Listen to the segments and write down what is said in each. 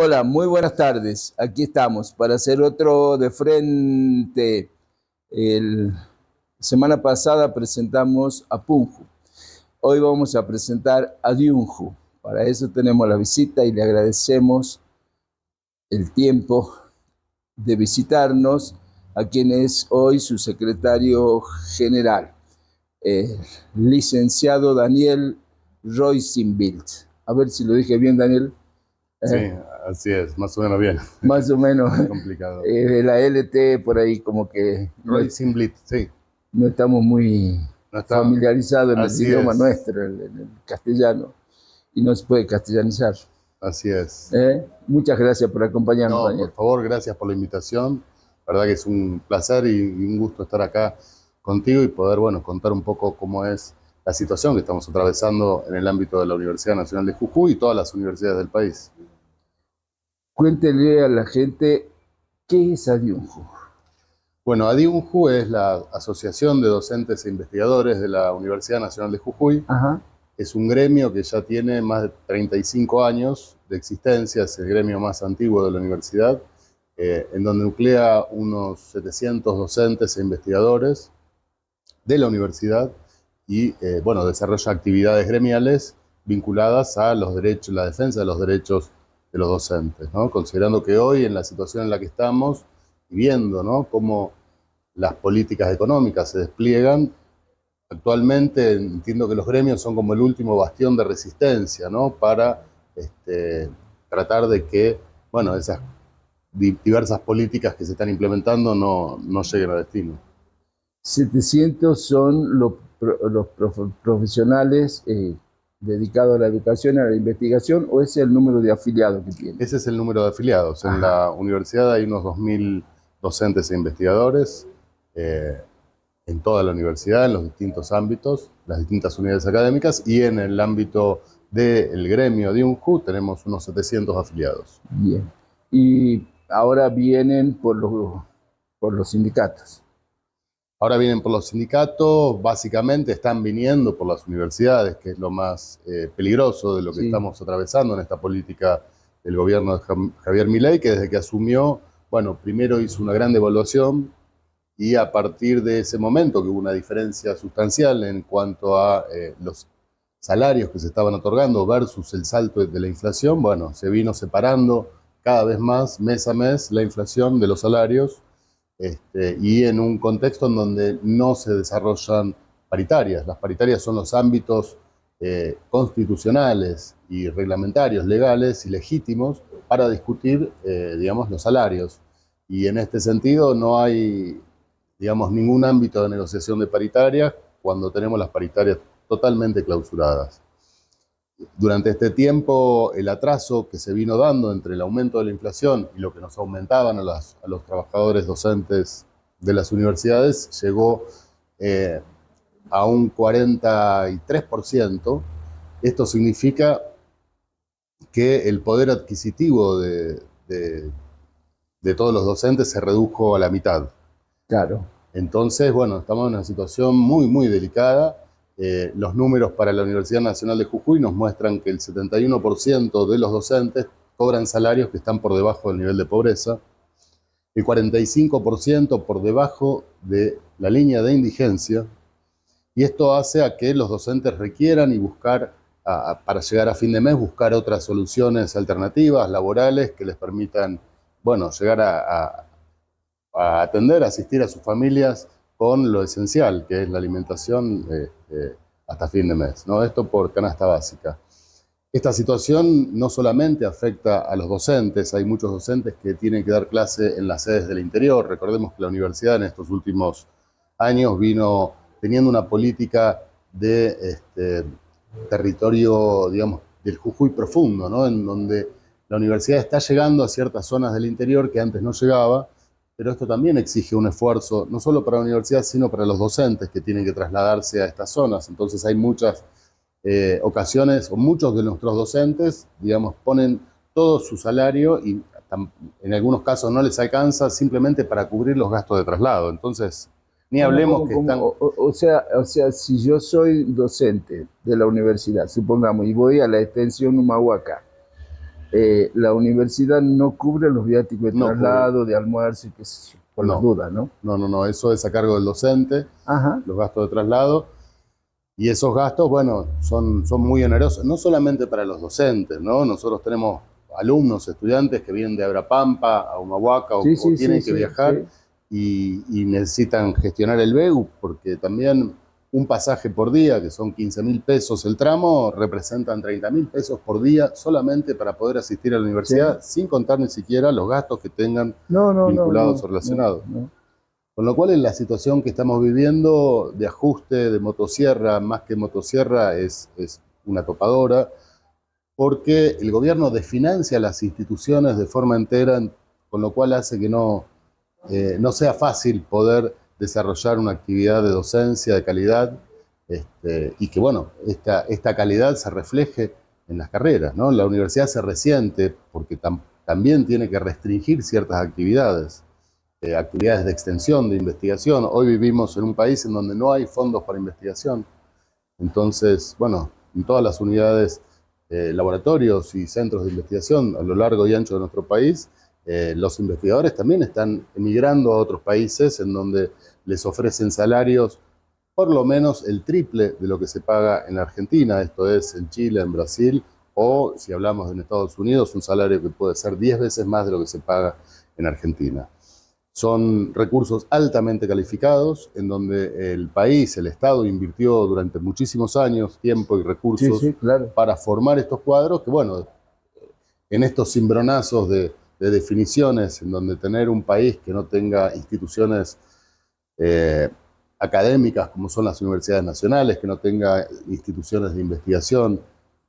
Hola, muy buenas tardes. Aquí estamos para hacer otro de frente. Semana pasada presentamos a Punju. Hoy vamos a presentar a Diunju. Para eso tenemos la visita y le agradecemos el tiempo de visitarnos a quien es hoy su secretario general, el licenciado Daniel Roisenbild. A ver si lo dije bien, Daniel. Sí, así es, más o menos bien. Más o menos. Complicado. De la LT por ahí como que Roisenbild, sí. no estamos muy No está, familiarizados en el así idioma es, nuestro, en el castellano, y no se puede castellanizar. así es. Muchas gracias por acompañarnos, No, Daniel. por favor, gracias por la invitación. La verdad que es un placer y un gusto estar acá contigo y poder, bueno, contar un poco cómo es la situación que estamos atravesando en el ámbito de la Universidad Nacional de Jujuy y todas las universidades del país. Cuéntele a la gente qué es Adiunju. Bueno, ADIUNJU es la Asociación de Docentes e Investigadores de la Universidad Nacional de Jujuy. Ajá. Es un gremio que ya tiene más de 35 años de existencia, es el gremio más antiguo de la universidad, en donde nuclea unos 700 docentes e investigadores de la universidad y, bueno, desarrolla actividades gremiales vinculadas a los derechos, la defensa de los derechos de los docentes, ¿no? Considerando que hoy, en la situación en la que estamos, y viendo, ¿no?, cómo las políticas económicas se despliegan, actualmente entiendo que los gremios son como el último bastión de resistencia, ¿no?, para tratar de que, bueno, esas diversas políticas que se están implementando no lleguen a destino. 700 son los profesionales dedicados a la educación y a la investigación, ¿o ese es el número de afiliados que tiene? Ese es el número de afiliados. Ajá. En la universidad hay unos 2000 docentes e investigadores en toda la universidad, en los distintos ámbitos, las distintas unidades académicas, y en el ámbito del gremio de UNJU tenemos unos 700 afiliados. Bien. Y ahora vienen por los sindicatos. Ahora vienen por los sindicatos, básicamente están viniendo por las universidades, que es lo más peligroso de lo que Sí. estamos atravesando en esta política del gobierno de Javier Milei, que desde que asumió, bueno, primero hizo una gran devaluación y a partir de ese momento que hubo una diferencia sustancial en cuanto a los salarios que se estaban otorgando versus el salto de la inflación, bueno, se vino separando cada vez más, mes a mes, la inflación de los salarios. Y en un contexto en donde no se desarrollan paritarias. Las paritarias son los ámbitos constitucionales y reglamentarios, legales y legítimos para discutir, digamos, los salarios. Y en este sentido no hay, digamos, ningún ámbito de negociación de paritarias cuando tenemos las paritarias totalmente clausuradas. Durante este tiempo, el atraso que se vino dando entre el aumento de la inflación y lo que nos aumentaban a los trabajadores docentes de las universidades llegó a un 43%. Esto significa que el poder adquisitivo de todos los docentes se redujo a la mitad. Claro. Entonces, bueno, estamos en una situación muy, muy delicada. Los números para la Universidad Nacional de Jujuy nos muestran que el 71% de los docentes cobran salarios que están por debajo del nivel de pobreza, el 45% por debajo de la línea de indigencia, y esto hace a que los docentes requieran y buscar, para llegar a fin de mes, buscar otras soluciones alternativas, laborales, que les permitan, bueno, llegar a atender, a asistir a sus familias con lo esencial, que es la alimentación hasta fin de mes, ¿no? Esto por canasta básica. Esta situación no solamente afecta a los docentes, hay muchos docentes que tienen que dar clase en las sedes del interior. Recordemos que la universidad en estos últimos años vino teniendo una política de territorio, digamos, del Jujuy profundo, ¿no?, en donde la universidad está llegando a ciertas zonas del interior que antes no llegaba, pero esto también exige un esfuerzo, no solo para la universidad, sino para los docentes que tienen que trasladarse a estas zonas. Entonces hay muchas ocasiones, o muchos de nuestros docentes, digamos, ponen todo su salario y en algunos casos no les alcanza simplemente para cubrir los gastos de traslado. Entonces, ni hablemos que están... O sea, si yo soy docente de la universidad, supongamos, y voy a la extensión Humahuaca, la universidad no cubre los viáticos de No traslado, de almuerzo, y qué sé yo, por las No, dudas, ¿no? no, eso es a cargo del docente, Ajá. los gastos de traslado. Y esos gastos, bueno, son muy onerosos, no solamente para los docentes, ¿no? Nosotros tenemos alumnos, estudiantes que vienen de Abrapampa a Humahuaca Sí, o sí, sí, tienen que sí, viajar sí. y necesitan gestionar el BEU, porque también un pasaje por día, que son 15.000 pesos el tramo, representan 30.000 pesos por día solamente para poder asistir a la Sí. universidad, sin contar ni siquiera los gastos que tengan No, no, no, vinculados no, o no, relacionados. no. Con lo cual, en la situación que estamos viviendo de ajuste de motosierra, más que motosierra, es una topadora, porque el gobierno desfinancia las instituciones de forma entera, con lo cual hace que no sea fácil poder desarrollar una actividad de docencia de calidad, y que, bueno, esta calidad se refleje en las carreras, ¿no? La universidad se resiente porque también tiene que restringir ciertas actividades. Actividades de extensión, de investigación. Hoy vivimos en un país en donde no hay fondos para investigación. Entonces, bueno, en todas las unidades, laboratorios y centros de investigación a lo largo y ancho de nuestro país, los investigadores también están emigrando a otros países en donde les ofrecen salarios por lo menos el triple de lo que se paga en la Argentina, esto es en Chile, en Brasil, o si hablamos en Estados Unidos, un salario que puede ser 10 veces más de lo que se paga en Argentina. Son recursos altamente calificados, en donde el país, el Estado, invirtió durante muchísimos años tiempo y Sí, recursos sí, claro. para formar estos cuadros que, bueno, en estos cimbronazos de definiciones, en donde tener un país que no tenga instituciones eh, académicas como son las universidades nacionales, que no tenga instituciones de investigación,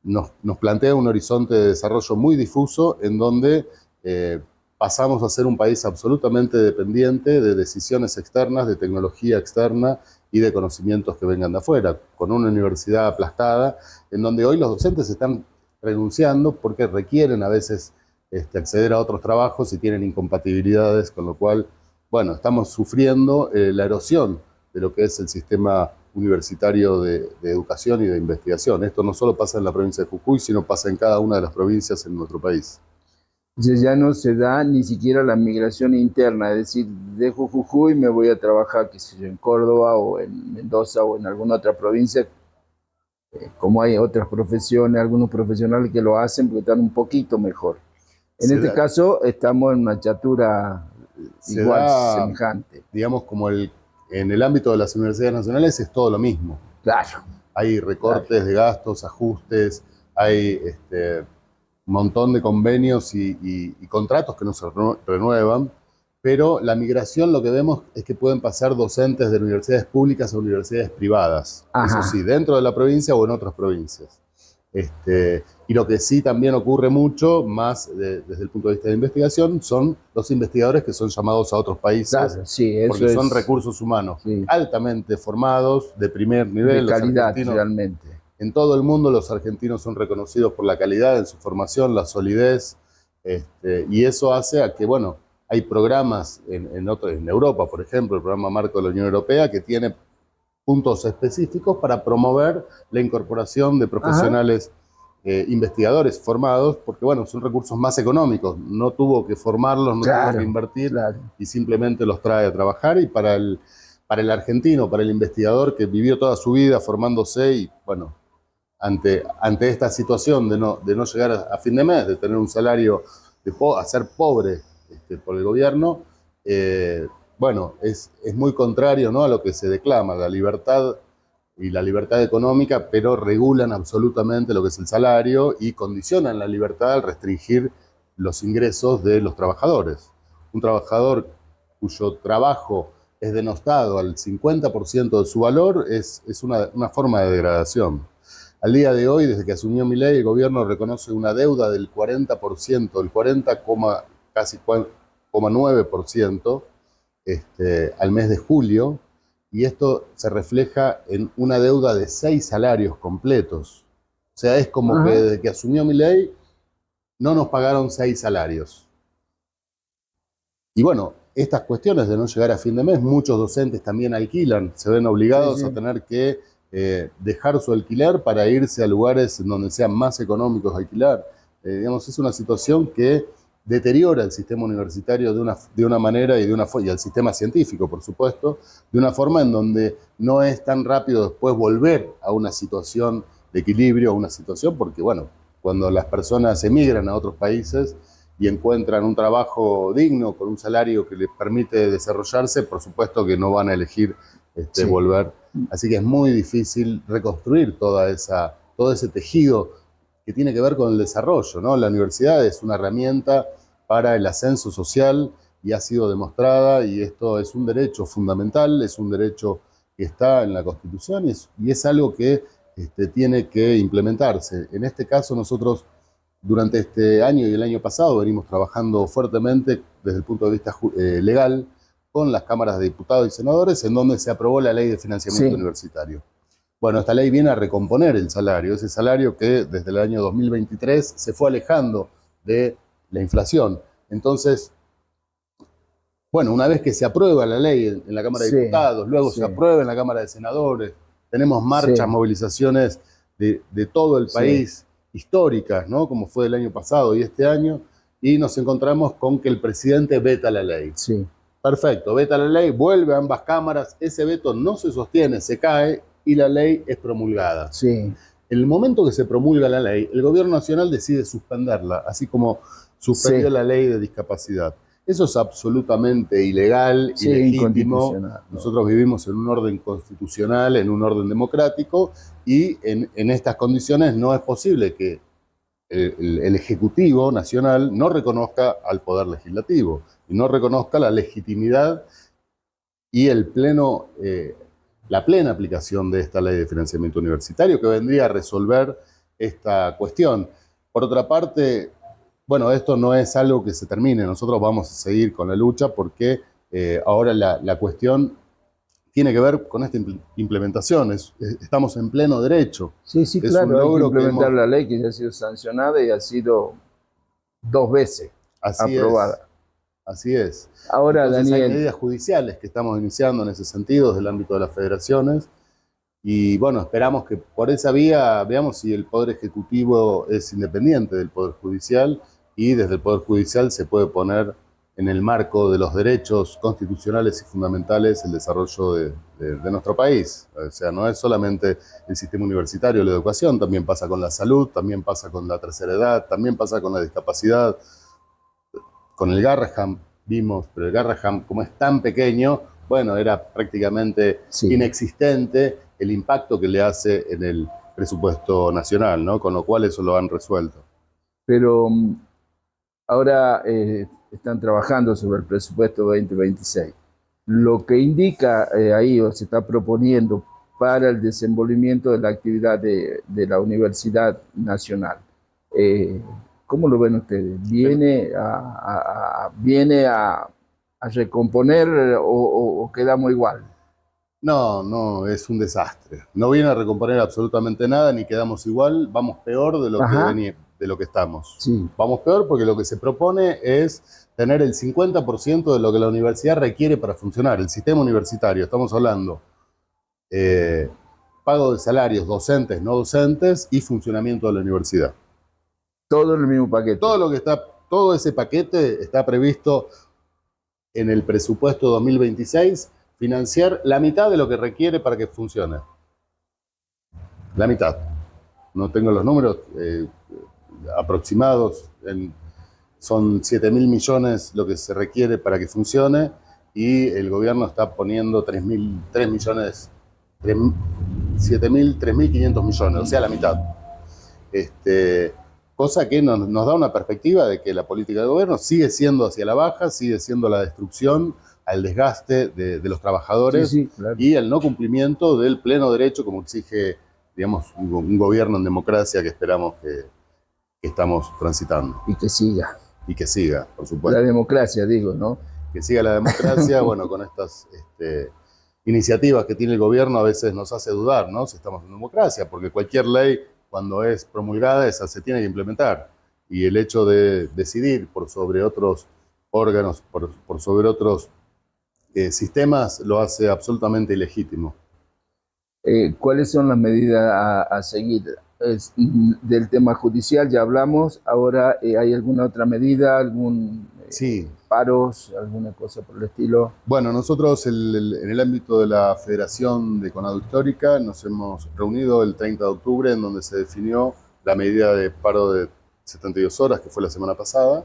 nos plantea un horizonte de desarrollo muy difuso en donde pasamos a ser un país absolutamente dependiente de decisiones externas, de tecnología externa y de conocimientos que vengan de afuera, con una universidad aplastada, en donde hoy los docentes están renunciando porque requieren a veces acceder a otros trabajos y tienen incompatibilidades, con lo cual, bueno, estamos sufriendo la erosión de lo que es el sistema universitario de educación y de investigación. Esto no solo pasa en la provincia de Jujuy, sino pasa en cada una de las provincias en nuestro país. Entonces ya no se da ni siquiera la migración interna, es decir, dejo Jujuy y me voy a trabajar, qué sé yo, en Córdoba o en Mendoza o en alguna otra provincia, como hay otras profesiones, algunos profesionales que lo hacen porque están un poquito mejor. En Se este da, caso estamos en una chatura se igual, da, semejante. digamos, en el ámbito de las universidades nacionales es todo lo mismo. Claro, Hay claro. recortes de gastos, ajustes, hay un montón de convenios y contratos que no se renuevan, pero la migración lo que vemos es que pueden pasar docentes de universidades públicas a universidades privadas, eso sí, Ajá. dentro de la provincia o en otras provincias. Y lo que sí también ocurre mucho, más desde el punto de vista de investigación, son los investigadores que son llamados a otros países, Claro, sí, porque eso son es, recursos humanos sí, altamente formados, de primer de nivel. Los calidad argentinos, realmente. en todo el mundo, los argentinos son reconocidos por la calidad en su formación, la solidez, y eso hace a que, bueno, hay programas en Europa, por ejemplo, el programa Marco de la Unión Europea, que tiene puntos específicos para promover la incorporación de Ajá, profesionales investigadores formados, porque, bueno, son recursos más económicos, no tuvo que formarlos, no tuvo que claro, invertir claro. y simplemente los trae a trabajar. Y para el argentino, para el investigador que vivió toda su vida formándose y, bueno, ante esta situación de no llegar a fin de mes, de tener un salario, a ser pobre por el gobierno, bueno, es muy contrario, ¿no?, a lo que se declama, la libertad y la libertad económica, pero regulan absolutamente lo que es el salario y condicionan la libertad al restringir los ingresos de los trabajadores. Un trabajador cuyo trabajo es denostado al 50% de su valor es una forma de degradación. Al día de hoy, desde que asumió Milei, el gobierno reconoce una deuda del 40%, el 40, casi 9%, al mes de julio, y esto se refleja en una deuda de 6 salarios completos. O sea, es como que Ajá. desde que asumió Milei no nos pagaron 6 salarios. Y bueno, estas cuestiones de no llegar a fin de mes, muchos docentes también alquilan, se ven Sí, obligados a sí. tener que dejar su alquiler para irse a lugares en donde sean más económicos alquilar. digamos, es una situación que deteriora el sistema universitario de una manera y el sistema científico, por supuesto, de una forma en donde no es tan rápido después volver a una situación de equilibrio, a una situación, porque bueno, cuando las personas emigran a otros países y encuentran un trabajo digno, con un salario que les permite desarrollarse, por supuesto que no van a elegir Sí. volver. Así que es muy difícil reconstruir todo ese tejido que tiene que ver con el desarrollo, ¿no? La universidad es una herramienta para el ascenso social y ha sido demostrada, y esto es un derecho fundamental, es un derecho que está en la Constitución y es algo que tiene que implementarse. En este caso nosotros durante este año y el año pasado venimos trabajando fuertemente desde el punto de vista legal con las cámaras de diputados y senadores, en donde se aprobó la ley de financiamiento Sí. universitario. Bueno, esta ley viene a recomponer el salario, ese salario que desde el año 2023 se fue alejando de la inflación. Entonces, bueno, una vez que se aprueba la ley en la Cámara de Sí. Diputados, luego Sí. se aprueba en la Cámara de Senadores, tenemos marchas, Sí. movilizaciones de todo el Sí. país, históricas, ¿no? Como fue el año pasado y este año, y nos encontramos con que el presidente veta la ley. Sí. Perfecto, veta la ley, vuelve a ambas cámaras, ese veto no se sostiene, se cae y la ley es promulgada. Sí. En el momento que se promulga la ley, el gobierno nacional decide suspenderla, así como suspendió Sí. la ley de discapacidad. Eso es absolutamente ilegal, Sí, ilegítimo. inconstitucional, ¿no? Nosotros vivimos en un orden constitucional, en un orden democrático, y en estas condiciones no es posible que el Ejecutivo Nacional no reconozca al Poder Legislativo y no reconozca la legitimidad y la plena aplicación de esta ley de financiamiento universitario que vendría a resolver esta cuestión. Por otra parte, bueno, esto no es algo que se termine, nosotros vamos a seguir con la lucha porque ahora la cuestión tiene que ver con esta implementación, estamos en pleno derecho. Sí, sí, Es claro, un hay que logro que implementar hemos... la ley que ya ha sido sancionada y ha sido 2 veces Así es. aprobada. Así es. Ahora, Entonces hay Daniel, medidas judiciales que estamos iniciando en ese sentido desde el ámbito de las federaciones y bueno, esperamos que por esa vía veamos si el Poder Ejecutivo es independiente del Poder Judicial y desde el Poder Judicial se puede poner en el marco de los derechos constitucionales y fundamentales el desarrollo de nuestro país. O sea, no es solamente el sistema universitario, la educación, también pasa con la salud, también pasa con la tercera edad, también pasa con la discapacidad. Con el Garrahan vimos, pero el Garrahan, como es tan pequeño, bueno, era prácticamente sí, inexistente el impacto que le hace en el presupuesto nacional, ¿no? Con lo cual eso lo han resuelto. pero ahora están trabajando sobre el presupuesto 2026. Lo que indica ahí o se está proponiendo para el desenvolvimiento de la actividad de la Universidad Nacional. Eh, ¿Cómo lo ven ustedes? ¿Viene a recomponer o quedamos igual? No, no, es un desastre. No viene a recomponer absolutamente nada, ni quedamos igual, vamos peor de lo Ajá, de lo que estamos. sí, Vamos peor porque lo que se propone es tener el 50% de lo que la universidad requiere para funcionar, el sistema universitario. Estamos hablando pago de salarios docentes, no docentes y funcionamiento de la universidad. todo en el mismo paquete. Todo ese paquete está previsto en el presupuesto 2026, financiar la mitad de lo que requiere para que funcione. La mitad. No tengo los números aproximados, son 7.000 millones lo que se requiere para que funcione y el gobierno está poniendo 3.500 millones, o sea, la mitad. Cosa que nos da una perspectiva de que la política de gobierno sigue siendo hacia la baja, sigue siendo la destrucción, al desgaste de los trabajadores Sí, sí, claro. y el no cumplimiento del pleno derecho, como exige, digamos, un gobierno en democracia que esperamos que estamos transitando. Y que siga. Y que siga, por supuesto. La democracia, digo, ¿no? Que siga la democracia, bueno, con estas iniciativas que tiene el gobierno a veces nos hace dudar, ¿no? Si estamos en democracia, porque cualquier ley, cuando es promulgada, esa se tiene que implementar. Y el hecho de decidir por sobre otros órganos, por sobre otros sistemas, lo hace absolutamente ilegítimo. ¿Cuáles son las medidas a seguir? del tema judicial ya hablamos. Ahora, ¿hay alguna otra medida, algún Sí. paros, alguna cosa por el estilo? Bueno, nosotros en el ámbito de la Federación de Conado Histórica nos hemos reunido el 30 de octubre en donde se definió la medida de paro de 72 horas, que fue la semana pasada,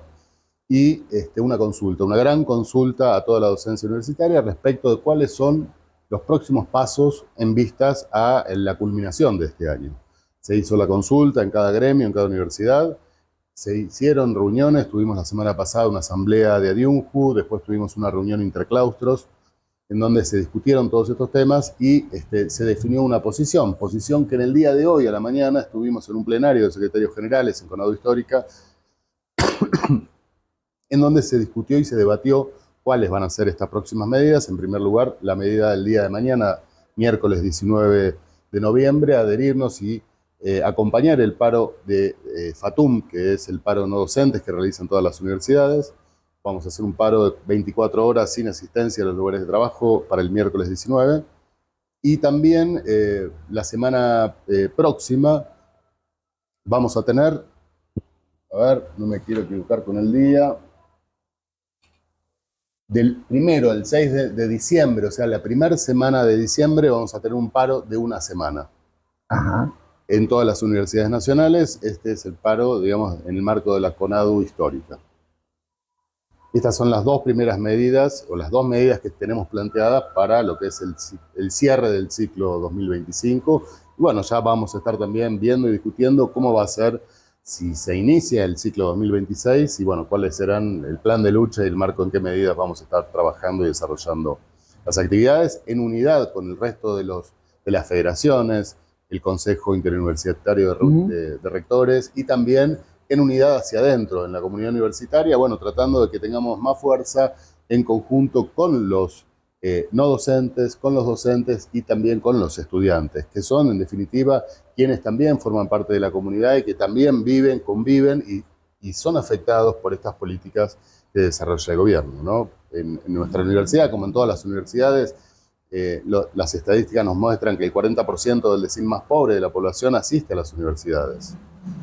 y una consulta, una gran consulta a toda la docencia universitaria respecto de cuáles son los próximos pasos en vistas a la culminación de este año. Se hizo la consulta en cada gremio, en cada universidad, se hicieron reuniones, tuvimos la semana pasada una asamblea de Adiunju, después tuvimos una reunión interclaustros, en donde se discutieron todos estos temas y se definió una posición que en el día de hoy a la mañana estuvimos en un plenario de secretarios generales en Conado Histórica, en donde se discutió y se debatió cuáles van a ser estas próximas medidas. En primer lugar, la medida del día de mañana, miércoles 19 de noviembre, adherirnos y acompañar el paro de FATUM, que es el paro no docentes que realizan todas las universidades. Vamos a hacer un paro de 24 horas sin asistencia a los lugares de trabajo para el miércoles 19. Y también la semana próxima vamos a tener, a ver, no me quiero equivocar con el día, del 1 al 6 de diciembre, o sea, la primera semana de diciembre vamos a tener un paro de una semana. Ajá. En todas las universidades nacionales, este es el paro, digamos, en el marco de la CONADU histórica. Estas son las dos primeras medidas, o las dos medidas que tenemos planteadas para lo que es el cierre del ciclo 2025. Y bueno, ya vamos a estar también viendo y discutiendo cómo va a ser si se inicia el ciclo 2026 y bueno, cuáles serán el plan de lucha y el marco en qué medidas vamos a estar trabajando y desarrollando las actividades en unidad con el resto de las federaciones, el Consejo Interuniversitario de Rectores y también en unidad hacia adentro, en la comunidad universitaria, bueno, tratando de que tengamos más fuerza en conjunto con los no docentes, con los docentes y también con los estudiantes, que son, en definitiva, quienes también forman parte de la comunidad y que también viven, conviven y son afectados por estas políticas que desarrolla el gobierno, ¿no? En nuestra universidad, como en todas las universidades, las estadísticas nos muestran que el 40% del decil más pobre de la población asiste a las universidades.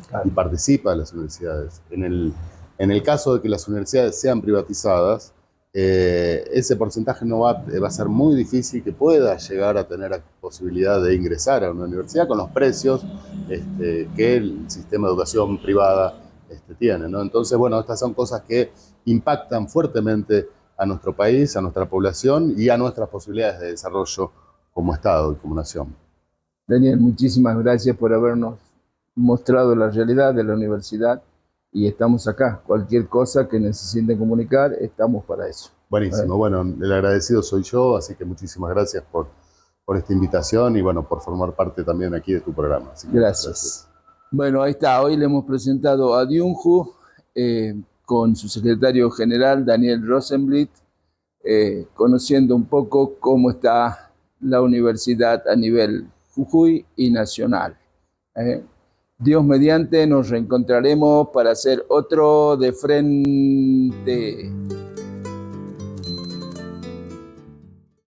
Claro. Y participa en las universidades. En el caso de que las universidades sean privatizadas, ese porcentaje no va a ser muy difícil que pueda llegar a tener posibilidad de ingresar a una universidad con los precios que el sistema de educación privada tiene, ¿no? Entonces, bueno, estas son cosas que impactan fuertemente a nuestro país, a nuestra población y a nuestras posibilidades de desarrollo como Estado y como nación. Daniel, muchísimas gracias por habernos mostrado la realidad de la universidad y estamos acá. Cualquier cosa que necesiten comunicar, estamos para eso. Buenísimo. Bueno, el agradecido soy yo, así que muchísimas gracias por esta invitación y bueno, por formar parte también aquí de tu programa. Así que gracias. Bueno, ahí está. Hoy le hemos presentado a Adiunju con su secretario general, Daniel Rosenblit, conociendo un poco cómo está la universidad a nivel Jujuy y nacional. Dios mediante, nos reencontraremos para hacer otro de frente.